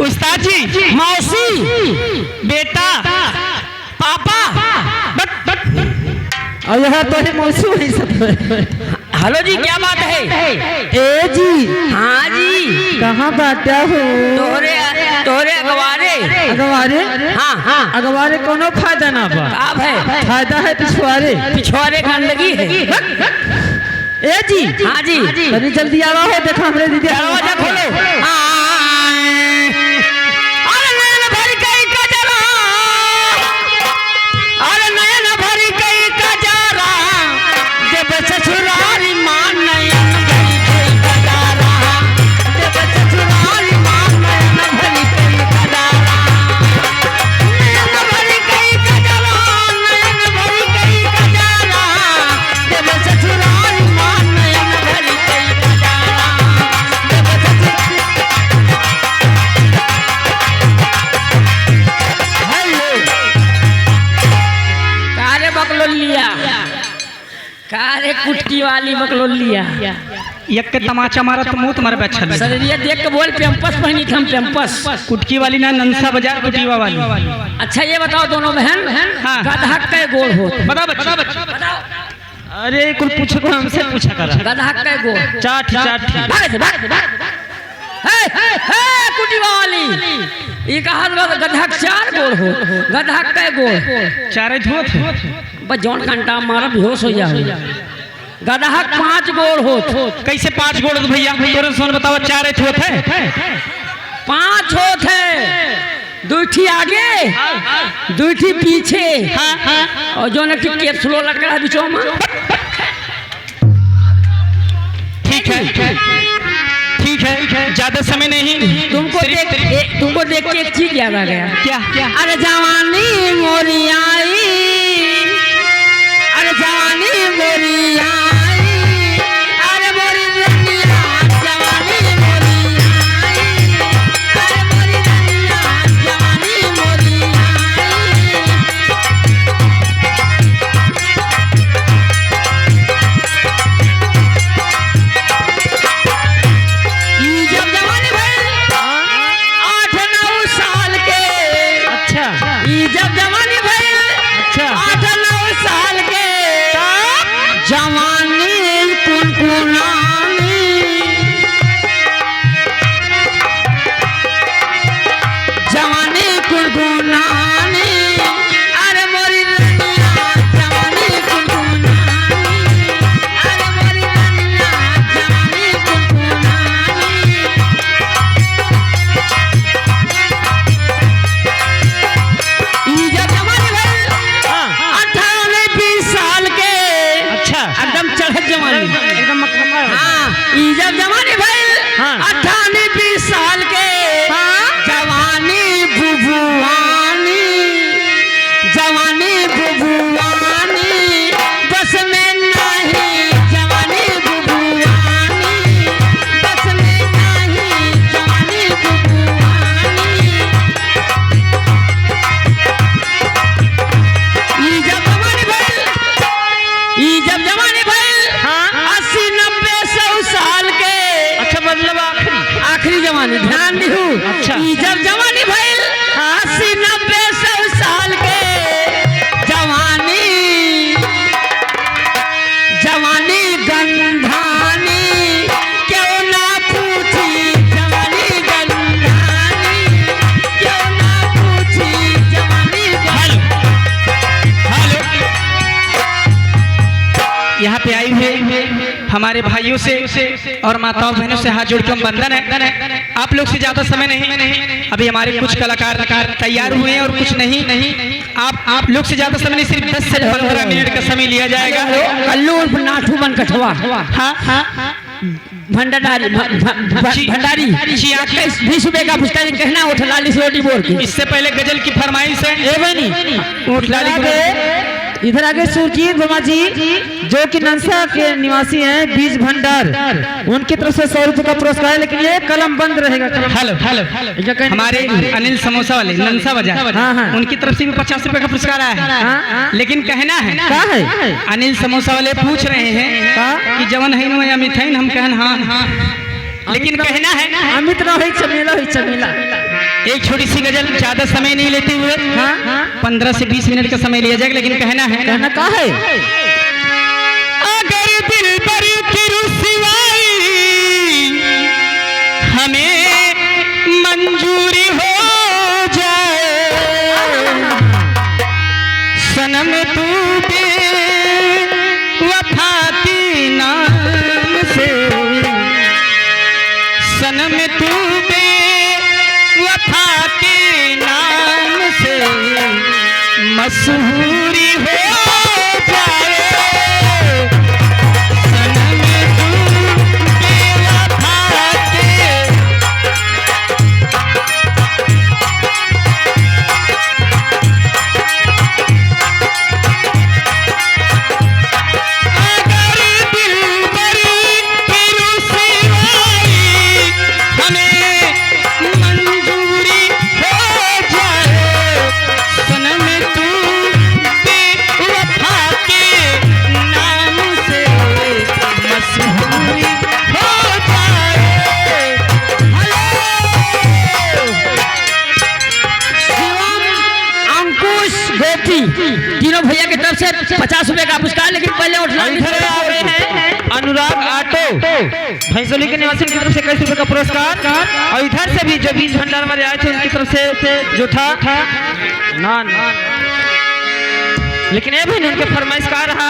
उस्ताद जी, मौसी, बेटा, पापा। और यहाँ तो है मौसी वही सब। हेलो जी, क्या बात है? ए जी, हाँ जी, कहाँ बैठा हो? तोहरे अगवारे। अगवारे? हाँ हाँ, अगवारे कोनो फायदा ना बा। आप है फायदा है पिछवाड़े। पिछवाड़े गंदगी है। ए जी, हाँ जी, कभी जल्दी आवा हो, देखा हमरे दीदी। दरवाजा खोलो। अरे नयन भरी कई कजरा, अरे नयन भरी कई कजरा, जब ससुरारी मान नयन भरी कई कजरा, जब ससुरारी मान नयन भरी कई कजरा, नयन भरी कई कजरा, नयन भरी कई कजरा, जब ससुरारी मान नयन भरी कई कजरा, जब कारे बकलोलिया, कारे कुटकी वाली बकलोलिया, एक के तमाचा मारा तो मुंह तुम्हारे पे अच्छा लगा। शरीरिया देख के बोल पेम्पस पहनी थी हम, पेम्पस। कुटकी वाली ना, नंसा बाजार कुटीवा वाली। अच्छा ये बताओ दोनों बहन, हाँ। गधा कै गोड़ हो? बता बच्चा। बताओ, अरे कुल पूछो को हमसे पूछा करा। गधा कै गोड़? चाट। भाग से, भाग से, भाग से। हे कुटी वाली, ये कहा गधा के 4 गोड़ हो, गधा कै गोड़? चारे धोत है। बस जौन घंटा मारा बेहोश हो जा। गधा 5 गोड़ हो। कैसे 5 गोड़ भैया? तोरे सोन बताओ, चारे धोत है। 5 होत है, 2 ठी आगे, 2 ठी पीछे, और जो न कैप्सूलो लटका है बीचों में। ठीक है, ज्यादा समय नहीं। तुमको देख के एक चीज याद आ गया। क्या? अरे जवानी मोरी आई, अरे जवानी मोरी आई, अरे मोरी दुनिया जवानी मोरी आई, अरे मोरी दुनिया जवानी मोरी आई। ई जब जवानी भइल 8-9 साल के, अच्छा, ई जब जवानी भइल अच्छा। 8-9 साल के, जवानी कुनकुनानी, जवानी कुनकुनानी, अरे मोरी दुनिया जवानी कुनकुनानी, अरे मोरी दुनिया जवानी कुनकुनानी। ई जब जवानी भइल 18-20 साल के, अच्छा। एकदम चढ़त जवानी, एकदम हाँ। ई जब जवानी भइल हाँ। 18-20 साल के, जवानी बुबुआनी, जवानी बुबुआनी, बस में नहीं जवानी बुबुआनी, बस में नहीं जवानी बुबुआनी। ई जब जवानी भइल, ई जब जवानी भइल हाँ। 80-90-100 साल के, अच्छा, मतलब आखिरी जवानी, ध्यान दिहू। अच्छा। ई जब जवानी भइल 80-90-100 साल के, जवानी, जवानी गंधानी, क्यों ना पूछी जवानी गंधानी, क्यों ना पूछी जवानी हेलो, यहाँ पे आई हुए हमारे भाइयों से और माताओं बहनों से हाथ जोड़ के हम वंदन है। आप लोग से ज्यादा समय नहीं, अभी हमारे कुछ कलाकार तैयार हुए हैं और कुछ नहीं। आप लोग से ज्यादा समय नहीं, सिर्फ 10 से 15 मिनट का समय लिया जाएगा। कल्लू नाठू बन कठवा, हाँ, भंडारी, भंडारी 20 रुपए का पुस्तक कहना, उठ लाली से रोटी बोल के। इससे पहले गजल की फरमाइश है। ऊँट लाली इधर आगे सुरजीत वर्मा जी, जो कि नंसा के निवासी हैं, बीज भंडार, उनकी तरफ से 100 रुपए का पुरस्कार है, लेकिन ये कलम बंद रहेगा। हेलो, हमारे अनिल समोसा वाले नंसा बाजार, हाँ। उनकी तरफ से भी 50 रुपए का पुरस्कार आया है। लेकिन कहना है क्या है? अनिल समोसा वाले पूछ रहे हैं कि जवन है या मिठाइन, हम कहन हाँ। लेकिन कहना है अमित ना हो चमेला हो चमेला। एक छोटी सी गजल, ज्यादा समय नहीं लेते हुए हाँ 15 से 20 मिनट का समय लिया जाएगा, लेकिन कहना है कहना का है अगर दिल पर की रुसवाई हमें मंजूरी हो जाए, सनम तू बेवफा के नाम से, सनम तू बेवफा के नाम से मशहूरी हो जाए, सनम तू बेवफा के। अगर दिलबर की रुसवाई हमें मंजूरी हो जाए, सनम तू बेवफा के नाम से मशहूरी हो जाए। अंकुश गोपी तीनों भैया की तरफ से 50 रुपए का पुरस्कार। लेकिन पहले इधर आ रहे हैं अनुराग ऑटो भैंसोली के निवासी की तरफ से 21 रुपए का पुरस्कार। और इधर से भी जो बीज भंडार वाले आए थे उनकी तरफ से जो था ना लेकिन ये भी उनके फरमाइश का रहा।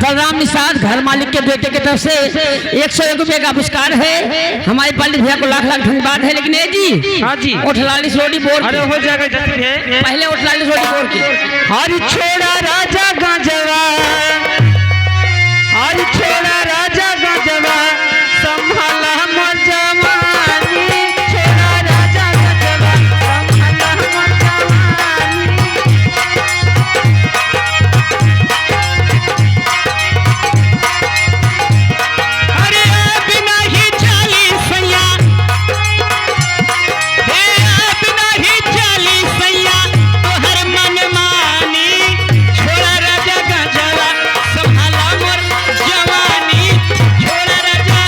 बलराम निषाद घर मालिक के बेटे की तरफ से 101 रुपए का पुरस्कार है। हमारे पंडित भैया को लाख लाख धन्यवाद है। लेकिन ये जी हाँ जी 48 रोटी बोर अरे हो जाएगा जल्दी है। पहले 48 रोटी बोर की हर छोड़ा राजा गांजवा, हर छोड़ा राजा गांजवा, संभाला मर जवानी, छोड़ा राजा गांजवा, संभाला मर जवानी। अरे बिना ही चाली सैया, हे बिना ही चाली सैया, तोहर मन मानी, छोड़ा राजा गजवा, संभाला मोर जवानी, छोड़ा राजा।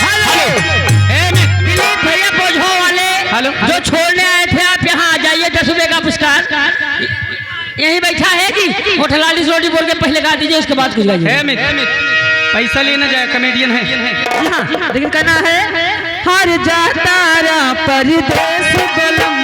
हेलो दिलीप भैया बोझो वाले हेलो जो छोड़ने आए थे आप यहाँ आ जाइए। 10 रुपए का पुरस्कार यही बैठा है जी। 48 रोटी बोल के पहले गा दीजिए, उसके बाद कुछ गाइए। पैसा लेना जाए, कॉमेडियन है। जी हाँ लेकिन कहना है हर जातारा परदेश बलम